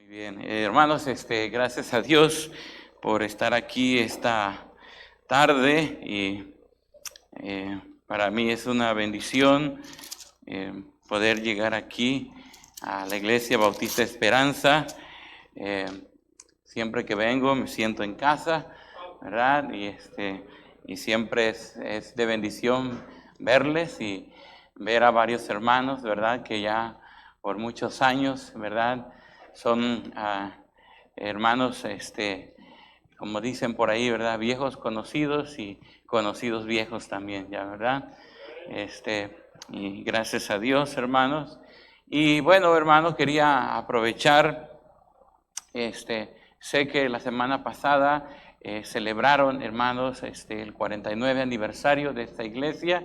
Bien, hermanos, gracias a Dios por estar aquí esta tarde y para mí es una bendición poder llegar aquí a la Iglesia Bautista Esperanza. Eh, Siempre que vengo me siento en casa, ¿verdad? Y siempre es de bendición verles y ver a varios hermanos, ¿verdad? Que ya por muchos años, ¿verdad? Son hermanos, como dicen por ahí, ¿verdad? Viejos conocidos y conocidos viejos también, ya, ¿verdad? Y gracias a Dios, hermanos. Y bueno, hermanos, quería aprovechar, sé que la semana pasada celebraron, hermanos, el 49 aniversario de esta iglesia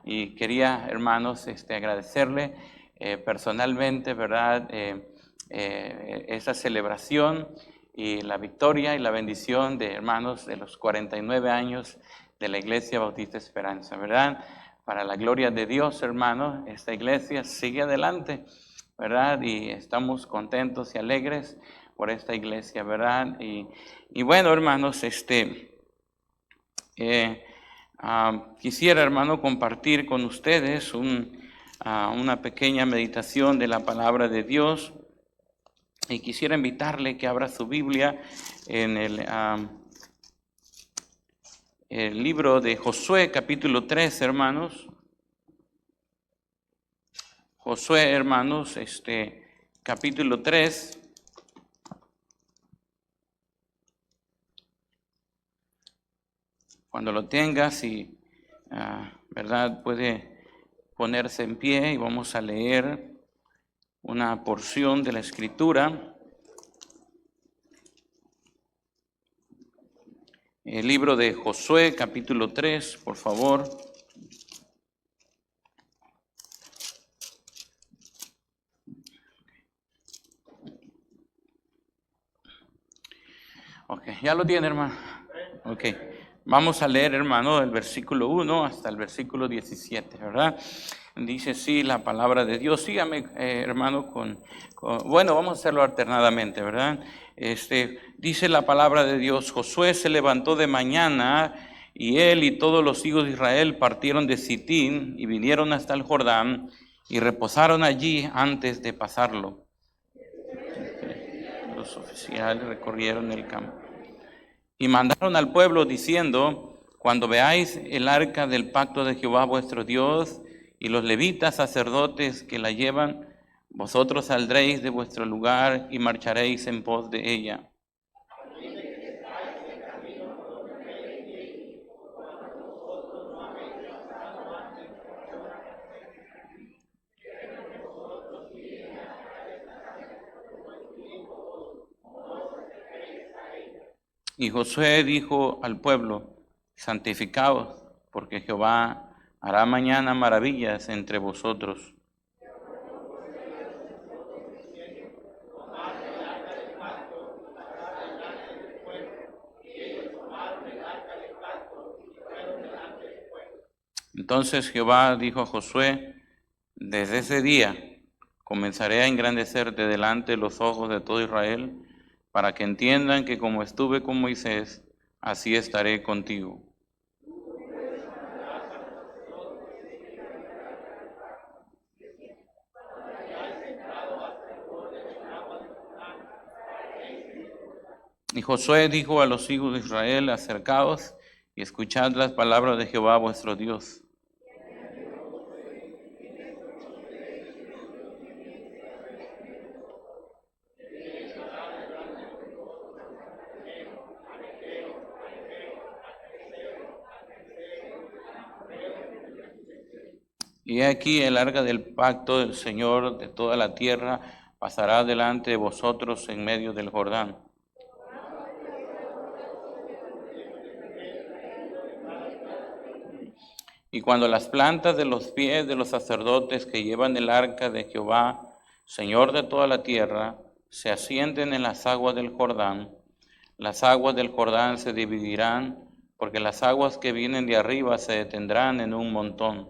y quería, hermanos, agradecerle personalmente, ¿verdad? Esa celebración y la victoria y la bendición de hermanos de los 49 años de la Iglesia Bautista Esperanza, ¿verdad? Para la gloria de Dios, hermanos, esta iglesia sigue adelante, ¿verdad? Y estamos contentos y alegres por esta iglesia, ¿verdad? Y bueno, hermanos, quisiera, hermano, compartir con ustedes una pequeña meditación de la palabra de Dios. Y quisiera invitarle que abra su Biblia en el libro de Josué, capítulo 3, hermanos. Josué, hermanos, capítulo 3. Cuando lo tenga, si, ¿verdad? Puede ponerse en pie y vamos a leer una porción de la Escritura. El libro de Josué, capítulo 3, por favor. Ok, ya lo tiene, hermano. Ok, vamos a leer, hermano, el versículo 1 hasta el versículo 17, ¿verdad? Dice así la palabra de Dios. Sígame, hermano, bueno, vamos a hacerlo alternadamente, ¿verdad? Dice la palabra de Dios: Josué se levantó de mañana y él y todos los hijos de Israel partieron de Sitín y vinieron hasta el Jordán y reposaron allí antes de pasarlo. Los oficiales recorrieron el campo y mandaron al pueblo diciendo: cuando veáis el arca del pacto de Jehová vuestro Dios y los levitas sacerdotes que la llevan, vosotros saldréis de vuestro lugar y marcharéis en pos de ella. Y Josué dijo al pueblo: santificaos, porque Jehová hará mañana maravillas entre vosotros. Entonces Jehová dijo a Josué: desde ese día comenzaré a engrandecerte delante de los ojos de todo Israel, para que entiendan que como estuve con Moisés, así estaré contigo. Y Josué dijo a los hijos de Israel: acercaos y escuchad las palabras de Jehová vuestro Dios. Y aquí el arca del pacto del Señor de toda la tierra pasará delante de vosotros en medio del Jordán. Y cuando las plantas de los pies de los sacerdotes que llevan el arca de Jehová, Señor de toda la tierra, se asienten en las aguas del Jordán, las aguas del Jordán se dividirán, porque las aguas que vienen de arriba se detendrán en un montón.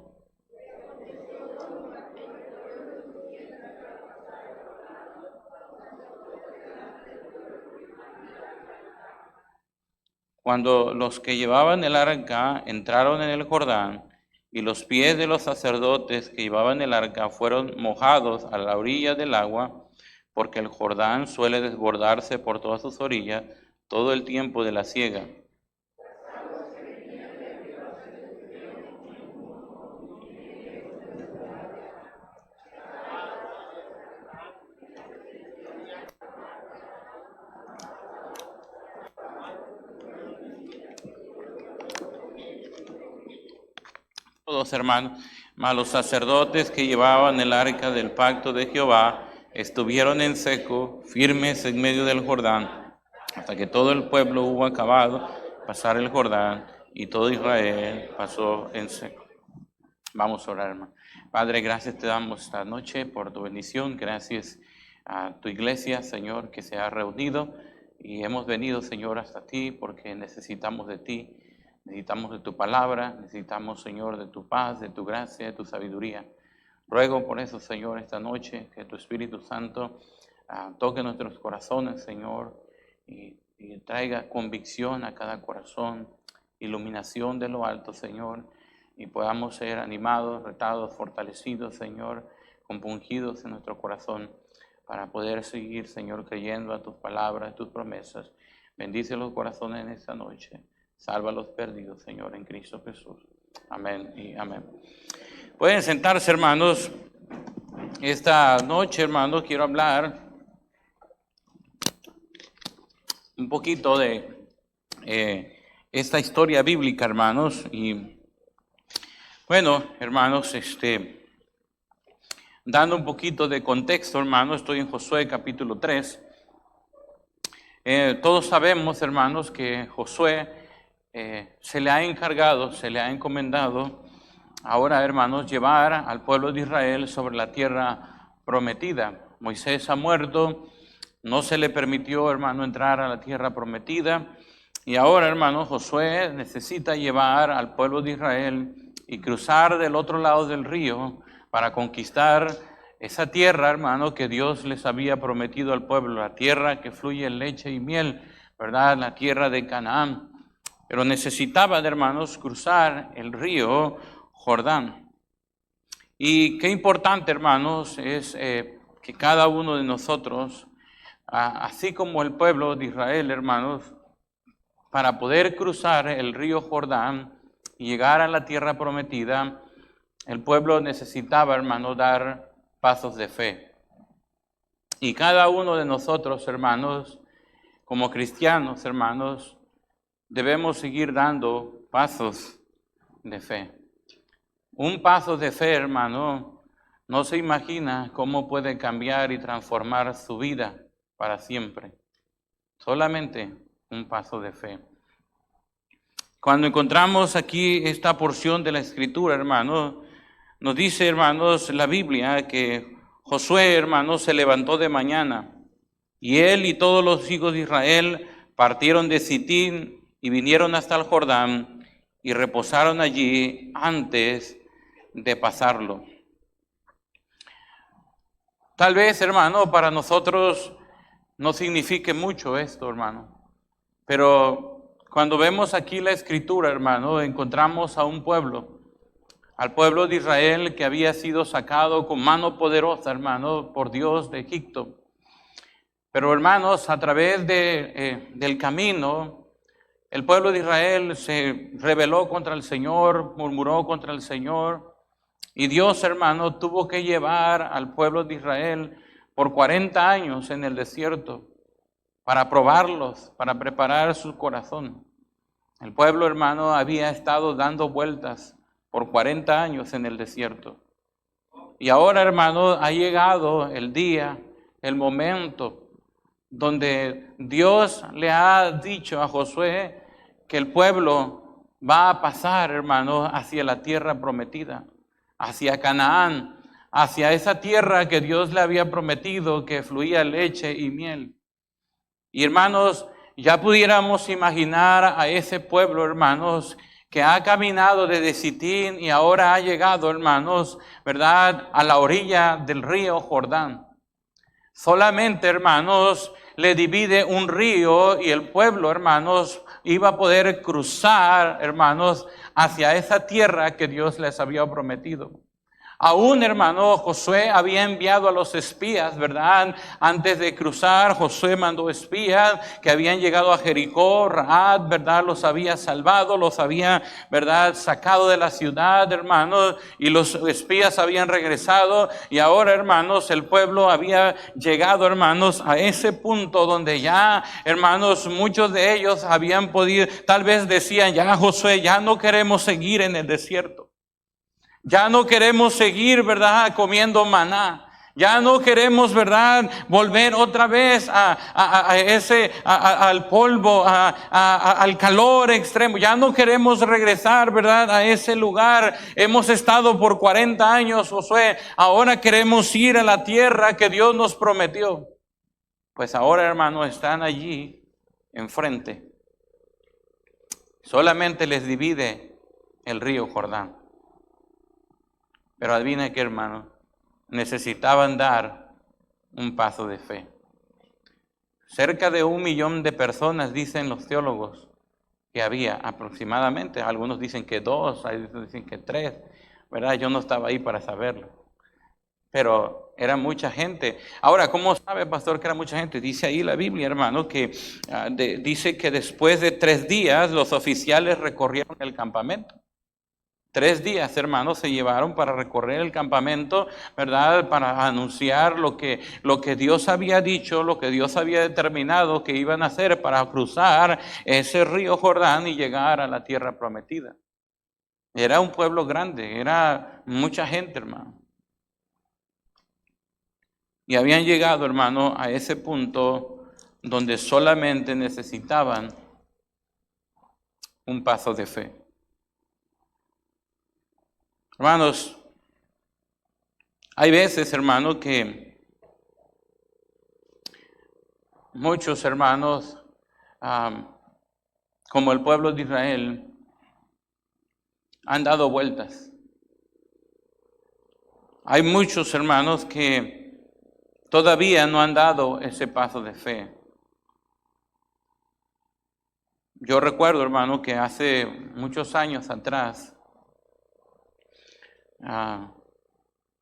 Cuando los que llevaban el arca entraron en el Jordán, y los pies de los sacerdotes que llevaban el arca fueron mojados a la orilla del agua, porque el Jordán suele desbordarse por todas sus orillas todo el tiempo de la siega. Todos hermanos, mas los sacerdotes que llevaban el arca del pacto de Jehová estuvieron en seco, firmes en medio del Jordán, hasta que todo el pueblo hubo acabado pasar el Jordán, y todo Israel pasó en seco. Vamos a orar, hermano. Padre, gracias te damos esta noche por tu bendición. Gracias a tu iglesia, Señor, que se ha reunido, y hemos venido, Señor, hasta ti porque necesitamos de ti. Necesitamos de tu palabra, necesitamos, Señor, de tu paz, de tu gracia, de tu sabiduría. Ruego por eso, Señor, esta noche, que tu Espíritu Santo toque nuestros corazones, Señor, y traiga convicción a cada corazón, iluminación de lo alto, Señor, y podamos ser animados, retados, fortalecidos, Señor, compungidos en nuestro corazón, para poder seguir, Señor, creyendo a tus palabras, a tus promesas. Bendice los corazones en esta noche. Salva a los perdidos, Señor, en Cristo Jesús. Amén y amén. Pueden sentarse, hermanos. Esta noche, hermanos, quiero hablar un poquito de esta historia bíblica, hermanos. Y bueno, hermanos, dando un poquito de contexto, hermanos, estoy en Josué capítulo 3. Todos sabemos, hermanos, que Josué se le ha encargado, se le ha encomendado ahora, hermanos, llevar al pueblo de Israel sobre la tierra prometida. Moisés ha muerto, no se le permitió, hermano, entrar a la tierra prometida, y ahora, hermano, Josué necesita llevar al pueblo de Israel y cruzar del otro lado del río para conquistar esa tierra, hermano, que Dios les había prometido al pueblo, la tierra que fluye leche y miel, ¿verdad? La tierra de Canaán. Pero necesitaban, hermanos, cruzar el río Jordán. Y qué importante, hermanos, es que cada uno de nosotros, así como el pueblo de Israel, hermanos, para poder cruzar el río Jordán y llegar a la tierra prometida, el pueblo necesitaba, hermanos, dar pasos de fe. Y cada uno de nosotros, hermanos, como cristianos, hermanos, debemos seguir dando pasos de fe. Un paso de fe, hermano, no se imagina cómo puede cambiar y transformar su vida para siempre. Solamente un paso de fe. Cuando encontramos aquí esta porción de la Escritura, hermano, nos dice, hermanos, la Biblia que Josué, hermano, se levantó de mañana, y él y todos los hijos de Israel partieron de Sitín y vinieron hasta el Jordán y reposaron allí antes de pasarlo. Tal vez, hermano, para nosotros no signifique mucho esto, hermano. Pero cuando vemos aquí la Escritura, hermano, encontramos a un pueblo, al pueblo de Israel que había sido sacado con mano poderosa, hermano, por Dios de Egipto. Pero, hermanos, a través del camino, el pueblo de Israel se rebeló contra el Señor, murmuró contra el Señor, y Dios, hermano, tuvo que llevar al pueblo de Israel por 40 años en el desierto para probarlos, para preparar su corazón. El pueblo, hermano, había estado dando vueltas por 40 años en el desierto. Y ahora, hermano, ha llegado el día, el momento donde Dios le ha dicho a Josué que el pueblo va a pasar, hermano, hacia la tierra prometida, hacia Canaán, hacia esa tierra que Dios le había prometido, que fluía leche y miel. Y, hermanos, ya pudiéramos imaginar a ese pueblo, hermanos, que ha caminado desde Sitín y ahora ha llegado, hermanos, ¿verdad?, a la orilla del río Jordán. Solamente, hermanos, le divide un río y el pueblo, hermanos, iba a poder cruzar, hermanos, hacia esa tierra que Dios les había prometido. Aún, hermano, Josué había enviado a los espías, ¿verdad? Antes de cruzar, Josué mandó espías que habían llegado a Jericó. Rahab, ¿verdad? Los había salvado, los había, ¿verdad? Sacado de la ciudad, hermanos, y los espías habían regresado. Y ahora, hermanos, el pueblo había llegado, hermanos, a ese punto donde ya, hermanos, muchos de ellos habían podido, tal vez decían, ya Josué, ya no queremos seguir en el desierto. Ya no queremos seguir, ¿verdad?, comiendo maná. Ya no queremos, ¿verdad?, volver otra vez al polvo, al calor extremo. Ya no queremos regresar, ¿verdad?, a ese lugar. Hemos estado por 40 años, Josué. Ahora queremos ir a la tierra que Dios nos prometió. Pues ahora, hermanos, están allí enfrente. Solamente les divide el río Jordán. Pero adivina qué, hermano, necesitaban dar un paso de fe. Cerca de 1 millón de personas, dicen los teólogos, que había aproximadamente. Algunos dicen que 2, algunos dicen que 3, ¿verdad? Yo no estaba ahí para saberlo. Pero era mucha gente. Ahora, ¿cómo sabe, pastor, que era mucha gente? Dice ahí la Biblia, hermano, que dice que después de 3 días los oficiales recorrieron el campamento. 3 días, hermanos, se llevaron para recorrer el campamento, ¿verdad? Para anunciar lo que Dios había dicho, lo que Dios había determinado que iban a hacer para cruzar ese río Jordán y llegar a la tierra prometida. Era un pueblo grande, era mucha gente, hermano. Y habían llegado, hermano, a ese punto donde solamente necesitaban un paso de fe. Hermanos, hay veces, hermano, que muchos hermanos, como el pueblo de Israel, han dado vueltas. Hay muchos hermanos que todavía no han dado ese paso de fe. Yo recuerdo, hermano, que hace muchos años atrás,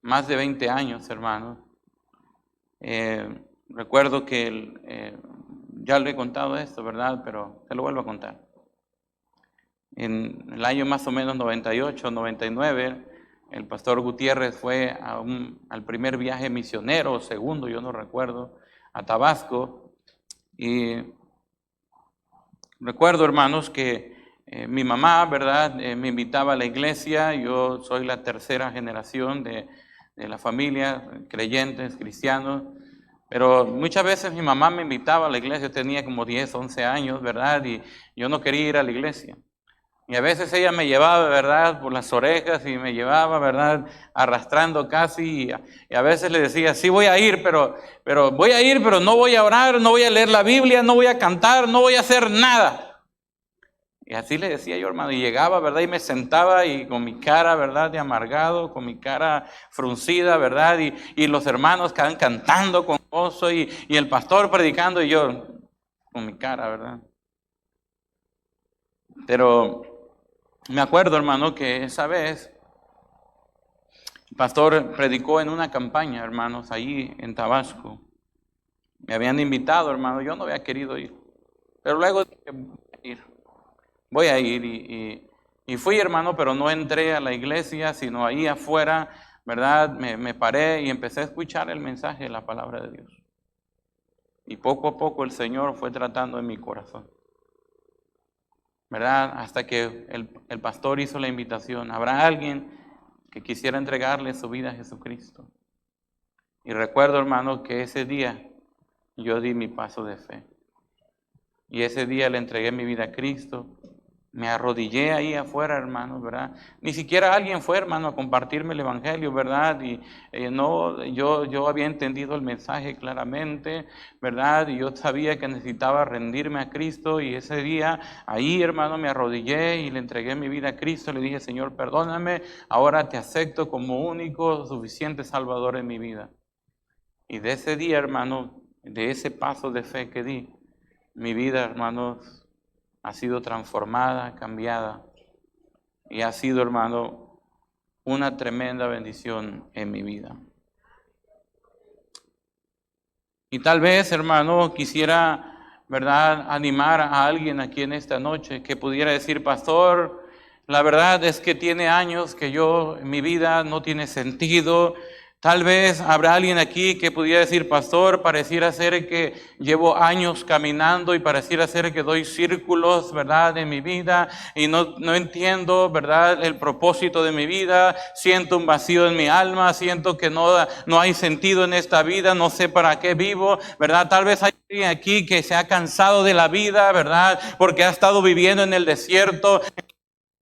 más de 20 años, hermano, recuerdo que ya le he contado esto, ¿verdad? Pero te lo vuelvo a contar. En el año más o menos 98, 99, el pastor Gutiérrez fue al primer viaje misionero, segundo, yo no recuerdo, a Tabasco. Y recuerdo, hermanos, que mi mamá, ¿verdad?, me invitaba a la iglesia. Yo soy la tercera generación de la familia, creyentes, cristianos. Pero muchas veces mi mamá me invitaba a la iglesia. Yo tenía como 10, 11 años, ¿verdad? Y yo no quería ir a la iglesia. Y a veces ella me llevaba, ¿verdad?, por las orejas y me llevaba, ¿verdad?, arrastrando casi. Y a veces le decía, sí voy a ir, pero voy a ir, pero no voy a orar, no voy a leer la Biblia, no voy a cantar, no voy a hacer nada. Y así le decía yo, hermano, y llegaba, ¿verdad?, y me sentaba y con mi cara, ¿verdad?, de amargado, con mi cara fruncida, ¿verdad?, y los hermanos estaban cantando con gozo y el pastor predicando y yo con mi cara, ¿verdad? Pero me acuerdo, hermano, que esa vez el pastor predicó en una campaña, hermanos, allí en Tabasco. Me habían invitado, hermano, yo no había querido ir, pero luego dije, voy a ir y fui, hermano, pero no entré a la iglesia, sino ahí afuera, ¿verdad? Me paré y empecé a escuchar el mensaje de la palabra de Dios. Y poco a poco el Señor fue tratando en mi corazón, ¿verdad? Hasta que el pastor hizo la invitación. ¿Habrá alguien que quisiera entregarle su vida a Jesucristo? Y recuerdo, hermano, que ese día yo di mi paso de fe. Y ese día le entregué mi vida a Cristo. Me arrodillé ahí afuera, hermano, ¿verdad? Ni siquiera alguien fue, hermano, a compartirme el evangelio, ¿verdad? Y no, yo había entendido el mensaje claramente, ¿verdad? Y yo sabía que necesitaba rendirme a Cristo. Y ese día, ahí, hermano, me arrodillé y le entregué mi vida a Cristo. Le dije, Señor, perdóname, ahora te acepto como único, suficiente Salvador en mi vida. Y de ese día, hermano, de ese paso de fe que di, mi vida, hermanos, ha sido transformada, cambiada. Y ha sido, hermano, una tremenda bendición en mi vida. Y tal vez, hermano, quisiera, ¿verdad?, animar a alguien aquí en esta noche que pudiera decir: pastor, la verdad es que tiene años que mi vida no tiene sentido. Tal vez habrá alguien aquí que pudiera decir: pastor, pareciera ser que llevo años caminando y pareciera ser que doy círculos, ¿verdad?, en mi vida y no entiendo, ¿verdad?, el propósito de mi vida. Siento un vacío en mi alma, siento que no hay sentido en esta vida, no sé para qué vivo, ¿verdad? Tal vez hay alguien aquí que se ha cansado de la vida, ¿verdad?, porque ha estado viviendo en el desierto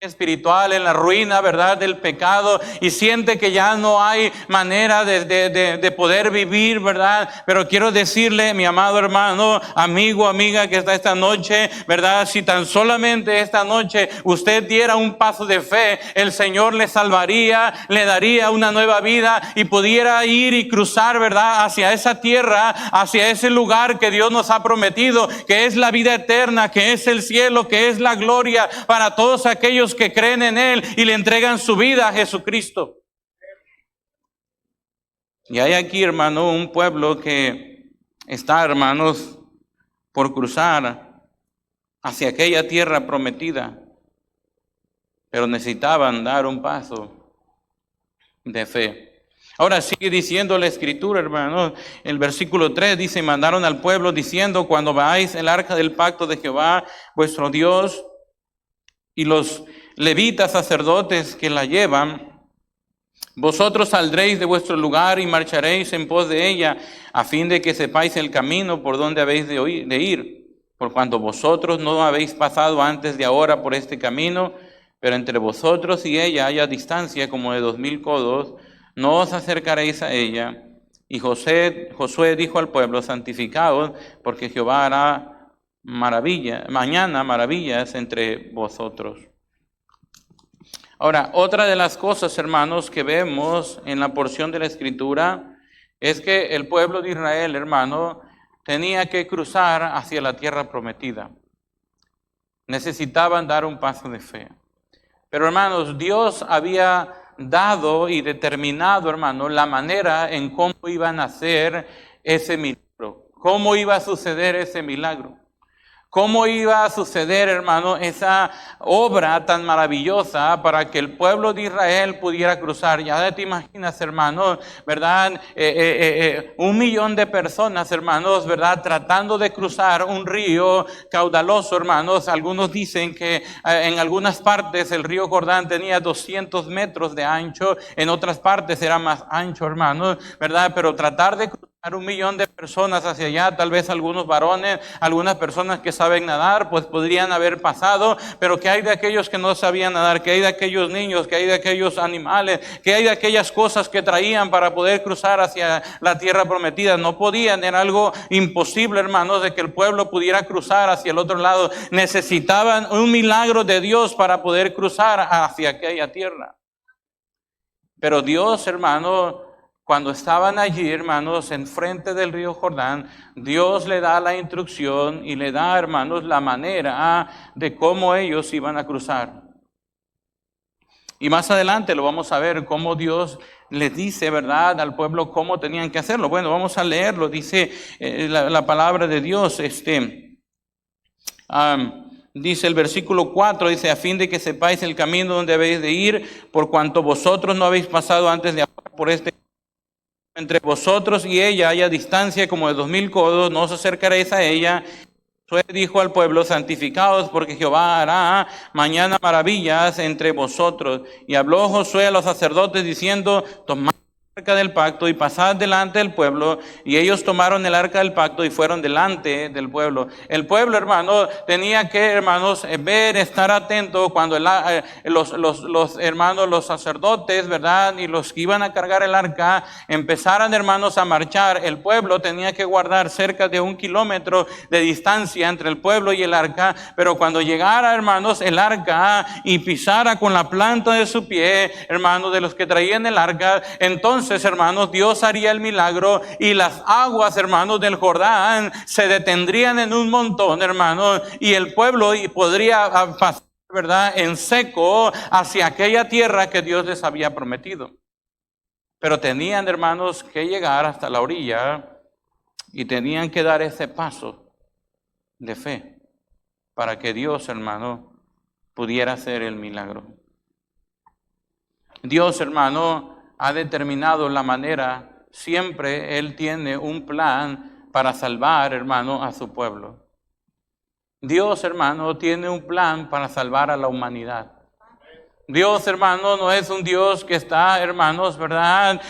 espiritual, en la ruina, ¿verdad?, del pecado, y siente que ya no hay manera de poder vivir, ¿verdad? Pero quiero decirle, mi amado hermano, amigo, amiga que está esta noche, ¿verdad?, si tan solamente esta noche usted diera un paso de fe, el Señor le salvaría, le daría una nueva vida y pudiera ir y cruzar, ¿verdad?, hacia esa tierra, hacia ese lugar que Dios nos ha prometido, que es la vida eterna, que es el cielo, que es la gloria para todos aquellos que creen en Él y le entregan su vida a Jesucristo. Y hay aquí, hermano, un pueblo que está, hermanos, por cruzar hacia aquella tierra prometida, pero necesitaban dar un paso de fe. Ahora sigue diciendo la Escritura, hermano, el versículo 3 dice: mandaron al pueblo diciendo: cuando veáis el arca del pacto de Jehová vuestro Dios y los levitas sacerdotes que la llevan, vosotros saldréis de vuestro lugar y marcharéis en pos de ella, a fin de que sepáis el camino por donde habéis de ir, por cuanto vosotros no habéis pasado antes de ahora por este camino, pero entre vosotros y ella haya distancia como de 2000 codos, no os acercaréis a ella. Y Josué dijo al pueblo: santificaos, porque Jehová hará mañana maravillas entre vosotros. Ahora, otra de las cosas, hermanos, que vemos en la porción de la Escritura es que el pueblo de Israel, hermano, tenía que cruzar hacia la tierra prometida. Necesitaban dar un paso de fe. Pero, hermanos, Dios había dado y determinado, hermano, la manera en cómo iban a hacer ese milagro, cómo iba a suceder ese milagro. ¿Cómo iba a suceder, hermano, esa obra tan maravillosa para que el pueblo de Israel pudiera cruzar? Ya te imaginas, hermano, ¿verdad? 1 millón de personas, hermanos, ¿verdad?, tratando de cruzar un río caudaloso, hermanos. Algunos dicen que en algunas partes el río Jordán tenía 200 metros de ancho, en otras partes era más ancho, hermanos, ¿verdad? Pero tratar de cruzar 1 millón de personas hacia allá, tal vez algunos varones, algunas personas que saben nadar, pues podrían haber pasado, pero ¿qué hay de aquellos que no sabían nadar? ¿Qué hay de aquellos niños? ¿Qué hay de aquellos animales? ¿Qué hay de aquellas cosas que traían para poder cruzar hacia la tierra prometida? No podían, era algo imposible, hermanos, de que el pueblo pudiera cruzar hacia el otro lado. Necesitaban un milagro de Dios para poder cruzar hacia aquella tierra. Pero Dios, hermano, cuando estaban allí, hermanos, enfrente del río Jordán, Dios le da la instrucción y le da, hermanos, la manera de cómo ellos iban a cruzar. Y más adelante lo vamos a ver, cómo Dios les dice, ¿verdad?, al pueblo cómo tenían que hacerlo. Bueno, vamos a leerlo, dice la palabra de Dios, dice el versículo 4, dice: a fin de que sepáis el camino donde habéis de ir, por cuanto vosotros no habéis pasado antes de ahora por este entre vosotros y ella haya distancia como de 2000 codos, no os acercaréis a ella. Josué dijo al pueblo: santificaos, porque Jehová hará mañana maravillas entre vosotros. Y habló Josué a los sacerdotes diciendo: tomad el arca del pacto y pasad delante del pueblo. Y ellos tomaron el arca del pacto y fueron delante del pueblo. El pueblo, hermano, tenía que, hermanos, ver, estar atento cuando los hermanos, los sacerdotes, ¿verdad?, y los que iban a cargar el arca empezaran, hermanos, a marchar. El pueblo tenía que guardar cerca de 1 kilómetro de distancia entre el pueblo y el arca. Pero cuando llegara, hermanos, el arca y pisara con la planta de su pie, hermanos, de los que traían el arca, entonces entonces, hermanos, Dios haría el milagro y las aguas, hermanos, del Jordán se detendrían en un montón, hermanos, y el pueblo podría pasar, ¿verdad?, en seco hacia aquella tierra que Dios les había prometido. Pero tenían, hermanos, que llegar hasta la orilla y tenían que dar ese paso de fe para que Dios, hermano, pudiera hacer el milagro. Dios, hermano, ha determinado la manera, siempre Él tiene un plan para salvar, hermano, a su pueblo. Dios, hermano, tiene un plan para salvar a la humanidad. Dios, hermano, no es un Dios que está, hermanos, ¿verdad?,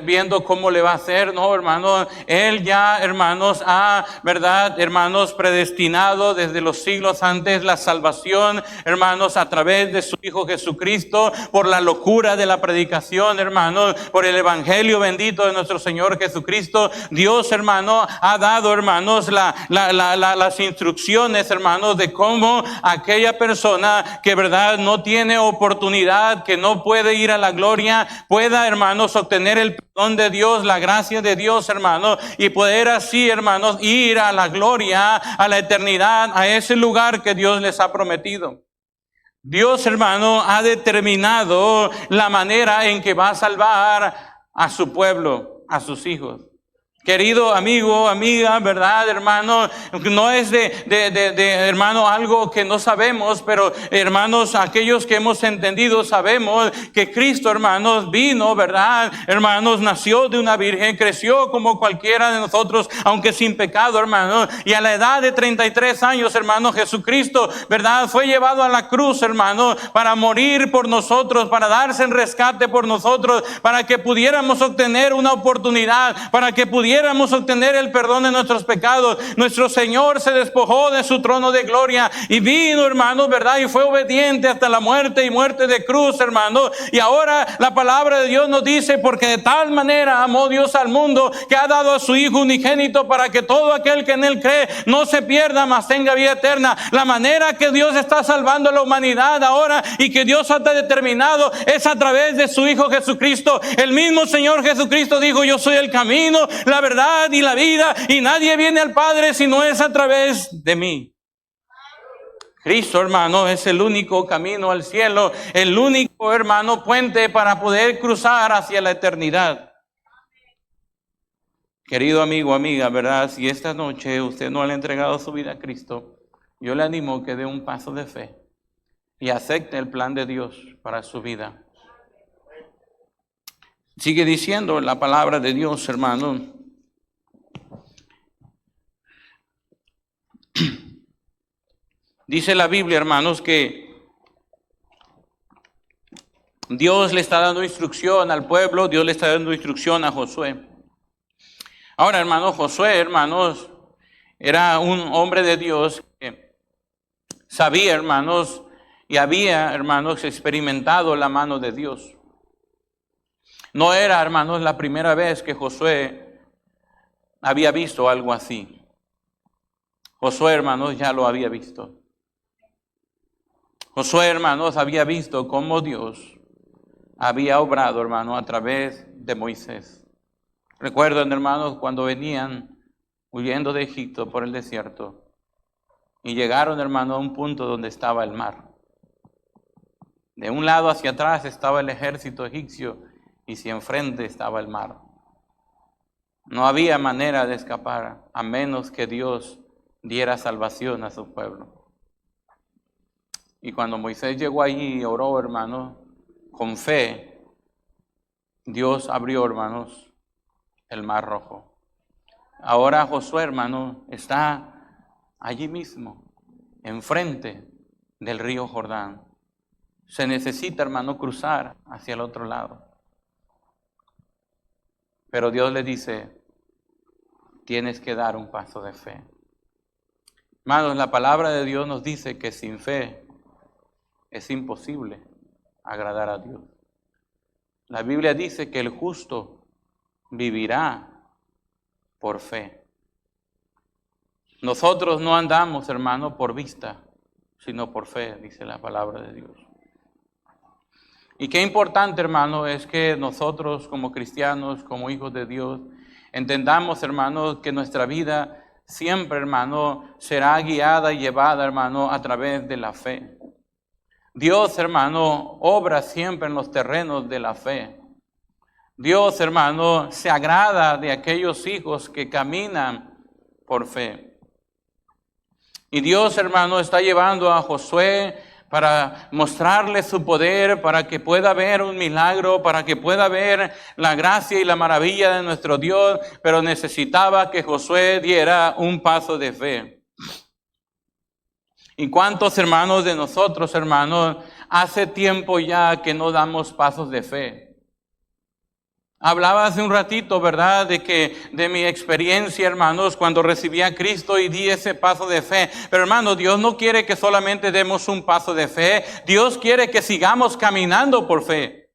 viendo cómo le va a hacer. No, hermano, Él ya, hermanos, ha, ¿verdad?, hermanos, predestinado desde los siglos antes la salvación, hermanos, a través de su Hijo Jesucristo, por la locura de la predicación, hermanos, por el Evangelio bendito de nuestro Señor Jesucristo. Dios, hermano, ha dado, hermanos, las instrucciones, hermanos, de cómo aquella persona que, ¿verdad?, no tiene oportunidad, que no puede ir a la gloria, pueda, hermanos, obtener el perdón de Dios, la gracia de Dios, hermanos, y poder así, hermanos, ir a la gloria, a la eternidad, a ese lugar que Dios les ha prometido. Dios, hermano, ha determinado la manera en que va a salvar a su pueblo, a sus hijos. Querido amigo, amiga, ¿verdad, hermano? No es hermano, algo que no sabemos, pero hermanos, aquellos que hemos entendido sabemos que Cristo, hermanos, vino, ¿verdad? Hermanos, nació de una virgen, creció como cualquiera de nosotros, aunque sin pecado, hermanos. Y a la edad de 33 años, hermano, Jesucristo, ¿verdad?, fue llevado a la cruz, hermano, para morir por nosotros, para darse en rescate por nosotros, para que pudiéramos obtener una oportunidad, para que pudiéramos obtener el perdón de nuestros pecados. Nuestro Señor se despojó de su trono de gloria y vino, hermanos, ¿verdad?, y fue obediente hasta la muerte y muerte de cruz, hermanos. Y ahora la palabra de Dios nos dice: porque de tal manera amó Dios al mundo, que ha dado a su Hijo unigénito, para que todo aquel que en Él cree no se pierda, mas tenga vida eterna. La manera que Dios está salvando a la humanidad ahora y que Dios ha determinado es a través de su Hijo Jesucristo. El mismo Señor Jesucristo dijo: yo soy el camino, la verdad y la vida, y nadie viene al Padre si no es a través de mí. Cristo, hermano, es el único camino al cielo, el único, hermano, puente para poder cruzar hacia la eternidad. Querido amigo, amiga, ¿verdad? Si esta noche usted no le ha entregado su vida a Cristo, yo le animo que dé un paso de fe y acepte el plan de Dios para su vida. Sigue diciendo la palabra de Dios, hermano. Dice la Biblia, hermanos, que Dios le está dando instrucción al pueblo, Dios le está dando instrucción a Josué. Ahora, hermanos, Josué, hermanos, era un hombre de Dios que sabía, hermanos, y había, hermanos, experimentado la mano de Dios. No era, hermanos, la primera vez que Josué había visto algo así. Josué, hermanos, ya lo había visto. Josué, hermanos, había visto cómo Dios había obrado, hermano, a través de Moisés. Recuerdan, hermanos, cuando venían huyendo de Egipto por el desierto y llegaron, hermano, a un punto donde estaba el mar. De un lado hacia atrás estaba el ejército egipcio y hacia enfrente estaba el mar. No había manera de escapar a menos que Dios diera salvación a su pueblo. Y cuando Moisés llegó allí y oró, hermano, con fe, Dios abrió, hermanos, el mar rojo. Ahora Josué, hermano, está allí mismo, enfrente del río Jordán. Se necesita, hermano, cruzar hacia el otro lado. Pero Dios le dice: tienes que dar un paso de fe. Hermanos, la palabra de Dios nos dice que sin fe es imposible agradar a Dios. La Biblia dice que el justo vivirá por fe. Nosotros no andamos, hermano, por vista, sino por fe, dice la palabra de Dios. Y qué importante, hermano, es que nosotros como cristianos, como hijos de Dios, entendamos, hermano, que nuestra vida siempre, hermano, será guiada y llevada, hermano, a través de la fe. Dios, hermano, obra siempre en los terrenos de la fe. Dios, hermano, se agrada de aquellos hijos que caminan por fe. Y Dios, hermano, está llevando a Josué para mostrarle su poder, para que pueda ver un milagro, para que pueda ver la gracia y la maravilla de nuestro Dios, pero necesitaba que Josué diera un paso de fe. ¿Y cuántos hermanos de nosotros, hermanos, hace tiempo ya que no damos pasos de fe? Hablaba hace un ratito, ¿verdad? De mi experiencia, hermanos, cuando recibí a Cristo y di ese paso de fe. Pero hermanos, Dios no quiere que solamente demos un paso de fe. Dios quiere que sigamos caminando por fe.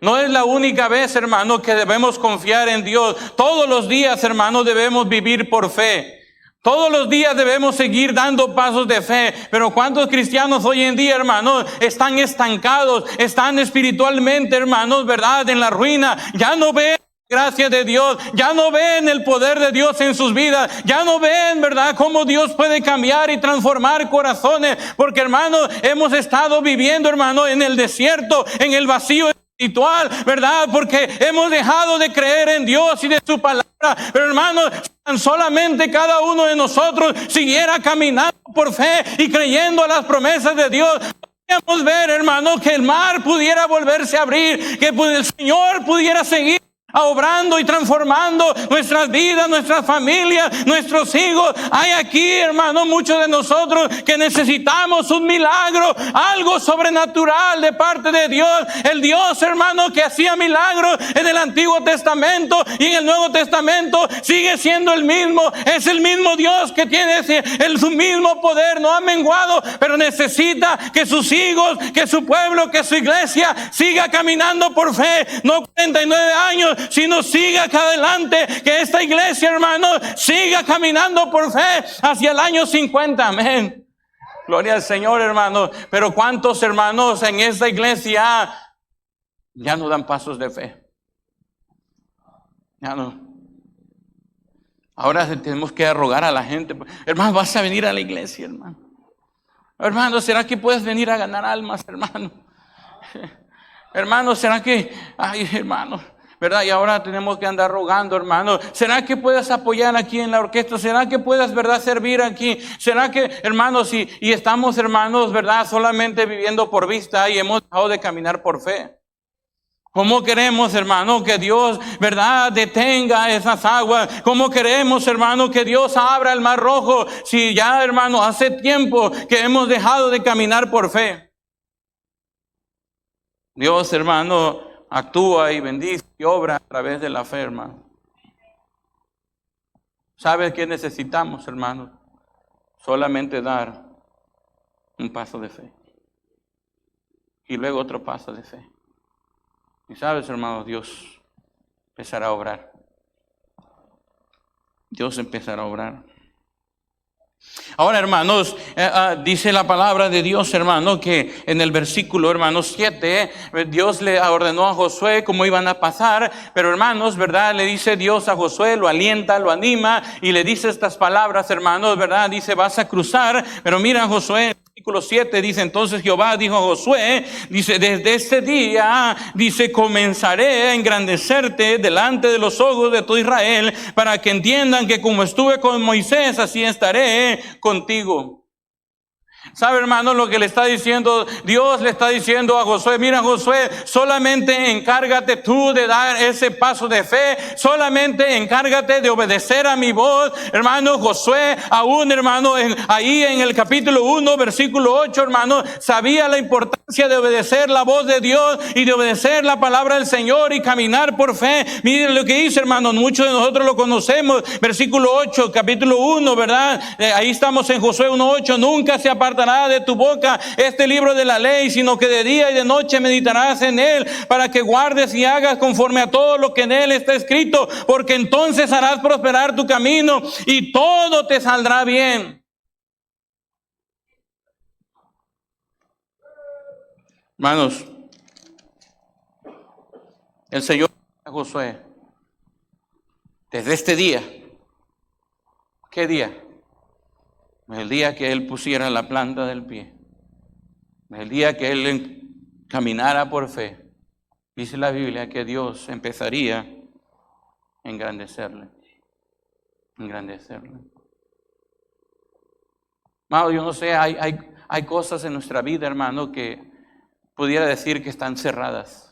No es la única vez, hermano, que debemos confiar en Dios. Todos los días, hermano, debemos vivir por fe. Todos los días debemos seguir dando pasos de fe. Pero ¿cuántos cristianos hoy en día, hermanos, están estancados, están espiritualmente, hermanos, verdad, en la ruina? Ya no ven la gracia de Dios, ya no ven el poder de Dios en sus vidas, ya no ven, verdad, cómo Dios puede cambiar y transformar corazones. Porque, hermanos, hemos estado viviendo, hermano, en el desierto, en el vacío espiritual, ¿verdad? Porque hemos dejado de creer en Dios y de su palabra. Pero hermanos, tan solamente cada uno de nosotros siguiera caminando por fe y creyendo a las promesas de Dios, podríamos ver, hermano, que el mar pudiera volverse a abrir, que el Señor pudiera seguir obrando y transformando nuestras vidas, nuestras familias, nuestros hijos. Hay aquí, hermano, muchos de nosotros que necesitamos un milagro, algo sobrenatural de parte de Dios. El Dios, hermano, que hacía milagros en el Antiguo Testamento y en el Nuevo Testamento sigue siendo el mismo. Es el mismo Dios que tiene su mismo poder, no ha menguado, pero necesita que sus hijos, que su pueblo, que su iglesia siga caminando por fe, no 49 años, sino siga acá adelante, que esta iglesia, hermano, siga caminando por fe hacia el año 50, amén. Gloria al Señor, hermano. Pero ¿cuántos hermanos en esta iglesia ya no dan pasos de fe? Ya no. Ahora tenemos que rogar a la gente, hermano, vas a venir a la iglesia, hermano. Hermano, ¿será que puedes venir a ganar almas, hermano? Hermano, ¿será que, ay, hermano, ¿verdad? Y ahora tenemos que andar rogando, hermano. ¿Será que puedas apoyar aquí en la orquesta? ¿Será que puedas, verdad, servir aquí? ¿Será que, hermanos, y estamos, hermanos, verdad, solamente viviendo por vista y hemos dejado de caminar por fe? ¿Cómo queremos, hermano, que Dios, verdad, detenga esas aguas? ¿Cómo queremos, hermano, que Dios abra el mar rojo? Si ya, hermano, hace tiempo que hemos dejado de caminar por fe. Dios, hermano, actúa y bendice y obra a través de la fe, hermano. ¿Sabes qué necesitamos, hermano? Solamente dar un paso de fe. Y luego otro paso de fe. Y sabes, hermano, Dios empezará a obrar. Dios empezará a obrar. Ahora, hermanos, dice la palabra de Dios, hermano, que en el versículo, hermanos, 7, Dios le ordenó a Josué cómo iban a pasar, pero hermanos, verdad, le dice Dios a Josué, lo alienta, lo anima y le dice estas palabras, hermanos, verdad, dice, vas a cruzar, pero mira, Josué, versículo 7 dice, entonces Jehová dijo a Josué, dice, desde este día, dice, comenzaré a engrandecerte delante de los ojos de todo Israel, para que entiendan que como estuve con Moisés, así estaré contigo. ¿Sabe, hermano, lo que le está diciendo? Dios le está diciendo a Josué, mira, Josué, solamente encárgate tú de dar ese paso de fe, solamente encárgate de obedecer a mi voz. Hermano, Josué, aún, hermano, ahí en el capítulo 1, versículo 8, hermano, sabía la importancia de obedecer la voz de Dios y de obedecer la palabra del Señor y caminar por fe. Miren lo que dice, hermano, muchos de nosotros lo conocemos, versículo 8, capítulo 1, ¿verdad? Ahí estamos en Josué 1:8, nunca se apartará de tu boca este libro de la ley, sino que de día y de noche meditarás en él, para que guardes y hagas conforme a todo lo que en él está escrito, porque entonces harás prosperar tu camino y todo te saldrá bien. Hermanos, El Señor a Josué, desde este día, ¿qué día? El día que Él pusiera la planta del pie, el día que Él caminara por fe, dice la Biblia que Dios empezaría a engrandecerle. Hermano, yo no sé, hay cosas en nuestra vida, hermano, que pudiera decir que están cerradas.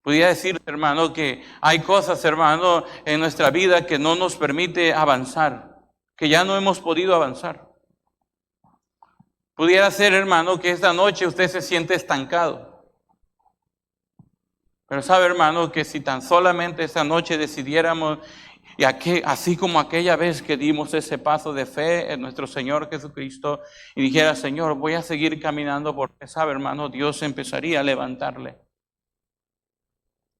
Pudiera decir, hermano, que hay cosas, hermano, en nuestra vida que no nos permite avanzar, que ya no hemos podido avanzar. Pudiera ser, hermano, que esta noche usted se siente estancado. Pero sabe, hermano, que si tan solamente esta noche decidiéramos, y así como aquella vez que dimos ese paso de fe en nuestro Señor Jesucristo, y dijera, Señor, voy a seguir caminando porque, sabe, hermano, Dios empezaría a levantarle.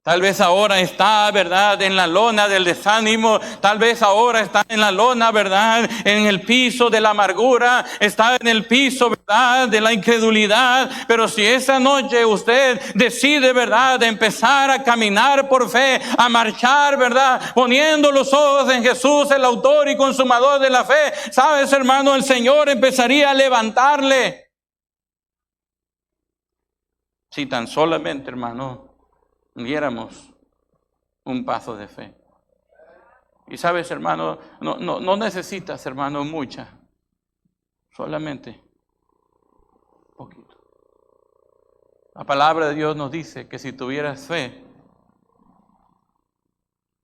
Tal vez ahora está, ¿verdad?, en la lona del desánimo. Tal vez ahora está en la lona, ¿verdad?, en el piso de la amargura. Está en el piso, ¿verdad?, de la incredulidad. Pero si esa noche usted decide, ¿verdad?, de empezar a caminar por fe, a marchar, ¿verdad?, poniendo los ojos en Jesús, el autor y consumador de la fe. ¿Sabes, hermano? El Señor empezaría a levantarle. Si tan solamente, hermano, diéramos un paso de fe. Y sabes, hermano, no necesitas, hermano, mucha, solamente poquito. La palabra de Dios nos dice que si tuvieras fe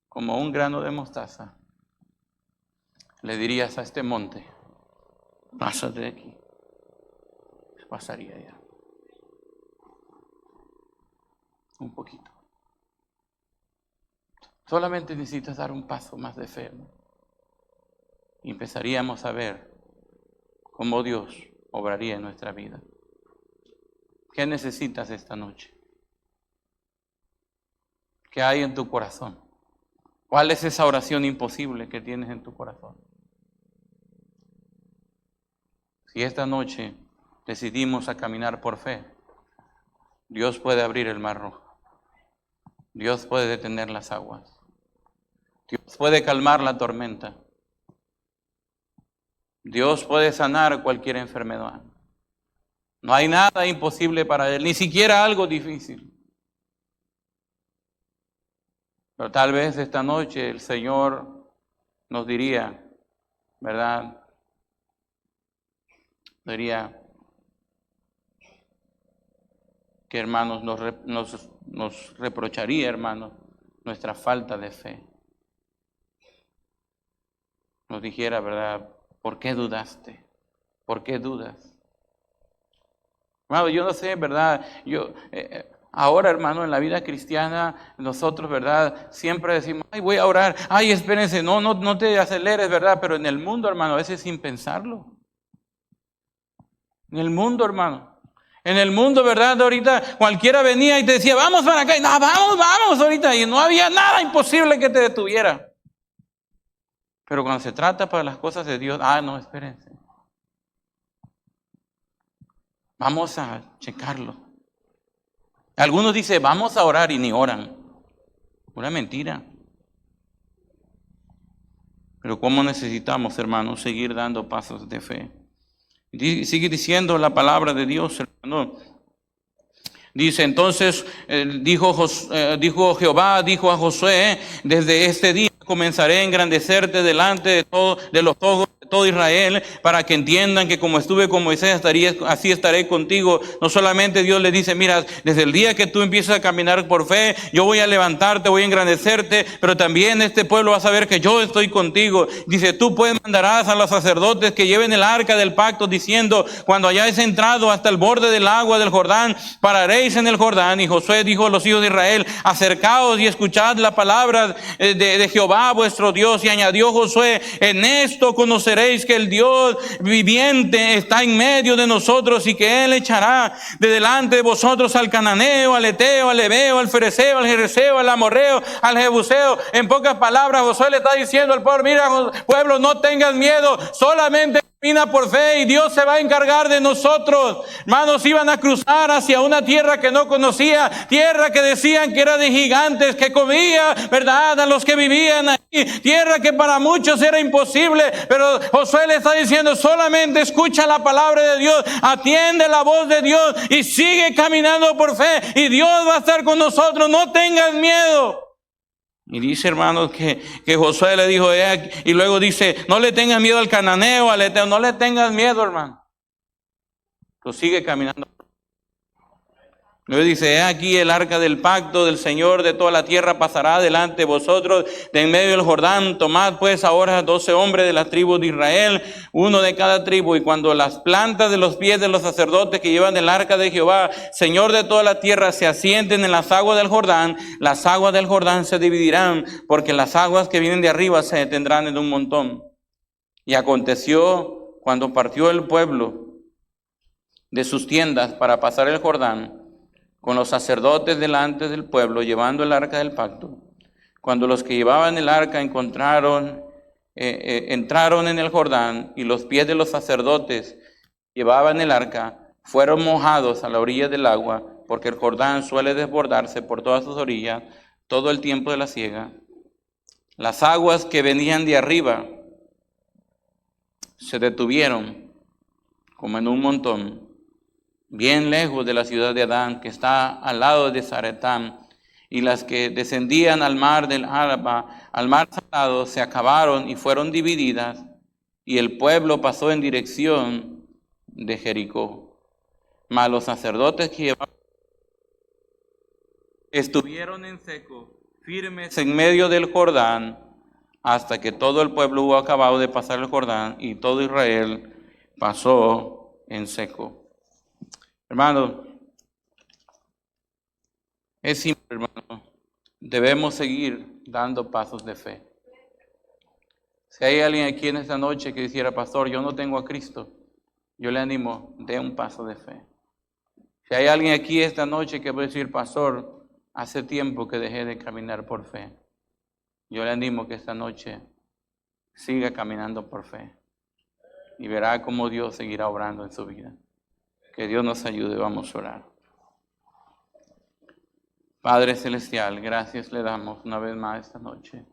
como un grano de mostaza, le dirías a este monte, pásate de aquí, pasaría ya. Un poquito. Solamente necesitas dar un paso más de fe, ¿no? Y empezaríamos a ver cómo Dios obraría en nuestra vida. ¿Qué necesitas esta noche? ¿Qué hay en tu corazón? ¿Cuál es esa oración imposible que tienes en tu corazón? Si esta noche decidimos a caminar por fe, Dios puede abrir el mar rojo. Dios puede detener las aguas. Dios puede calmar la tormenta. Dios puede sanar cualquier enfermedad. No hay nada imposible para Él, ni siquiera algo difícil. Pero tal vez esta noche el Señor nos diría, ¿verdad? Diría que, hermanos, nos reprocharía, hermanos, nuestra falta de fe. Nos dijera, ¿verdad? ¿Por qué dudaste? ¿Por qué dudas? Hermano, yo no sé, ¿verdad? Ahora, hermano, en la vida cristiana, nosotros, ¿verdad? Siempre decimos, ay, voy a orar, ay, espérense, no te aceleres, ¿verdad? Pero en el mundo, hermano, a veces sin pensarlo. En el mundo, hermano. En el mundo, ¿verdad? Ahorita cualquiera venía y te decía, vamos para acá. Y no, vamos ahorita. Y no había nada imposible que te detuviera. Pero cuando se trata para las cosas de Dios, no, espérense. Vamos a checarlo. Algunos dicen, vamos a orar y ni oran. Una mentira. Pero ¿cómo necesitamos, hermanos, seguir dando pasos de fe? Sigue diciendo la palabra de Dios, hermano. Dice, entonces, dijo Jehová, dijo a Josué, desde este día comenzaré a engrandecerte delante de los ojos de todo Israel, para que entiendan que como estuve con Moisés, así estaré contigo. No solamente Dios le dice, mira, desde el día que tú empiezas a caminar por fe, yo voy a levantarte, voy a engrandecerte, pero también este pueblo va a saber que yo estoy contigo. Dice, tú pues mandarás a los sacerdotes que lleven el arca del pacto, diciendo, cuando hayáis entrado hasta el borde del agua del Jordán, pararéis en el Jordán. Y Josué dijo a los hijos de Israel, acercaos y escuchad la palabra de Jehová vuestro Dios. Y añadió Josué, en esto conoceréis que el Dios viviente está en medio de nosotros, y que Él echará de delante de vosotros al cananeo, al eteo, al heveo, al fereceo, al jerezeo, al amorreo, al jebuseo. En pocas palabras, Josué le está diciendo al pueblo, mira, pueblo, no tengas miedo, solamente camina por fe y Dios se va a encargar de nosotros. Hermanos, iban a cruzar hacia una tierra que no conocía, tierra que decían que era de gigantes, que comía, ¿verdad?, a los que vivían ahí, tierra que para muchos era imposible, pero Josué le está diciendo, solamente escucha la palabra de Dios, atiende la voz de Dios y sigue caminando por fe y Dios va a estar con nosotros, no tengas miedo. Y dice, hermanos, que Josué le dijo, y luego dice, no le tengas miedo al cananeo, al eteo, no le tengas miedo, hermano. Tú sigue caminando. Luego dice, aquí el arca del pacto del Señor de toda la tierra pasará delante de vosotros de en medio del Jordán. Tomad pues ahora 12 hombres de las tribus de Israel, uno de cada tribu. Y cuando las plantas de los pies de los sacerdotes que llevan el arca de Jehová, Señor de toda la tierra, se asienten en las aguas del Jordán, las aguas del Jordán se dividirán, porque las aguas que vienen de arriba se detendrán en un montón. Y aconteció cuando partió el pueblo de sus tiendas para pasar el Jordán, con los sacerdotes delante del pueblo, llevando el arca del pacto. Cuando los que llevaban el arca entraron en el Jordán, y los pies de los sacerdotes llevaban el arca, fueron mojados a la orilla del agua, porque el Jordán suele desbordarse por todas sus orillas todo el tiempo de la siega. Las aguas que venían de arriba se detuvieron como en un montón, bien lejos de la ciudad de Adán, que está al lado de Zaretán, y las que descendían al mar del Araba, al mar salado, se acabaron y fueron divididas, y el pueblo pasó en dirección de Jericó. Mas los sacerdotes que llevaban estuvieron en seco, firmes en medio del Jordán, hasta que todo el pueblo hubo acabado de pasar el Jordán, y todo Israel pasó en seco. Hermano, es simple, hermano. Debemos seguir dando pasos de fe. Si hay alguien aquí en esta noche que dijera, pastor, yo no tengo a Cristo, yo le animo, dé un paso de fe. Si hay alguien aquí esta noche que puede decir, pastor, hace tiempo que dejé de caminar por fe, yo le animo que esta noche siga caminando por fe y verá cómo Dios seguirá obrando en su vida. Que Dios nos ayude, vamos a orar. Padre Celestial, gracias le damos una vez más esta noche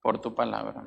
por tu palabra.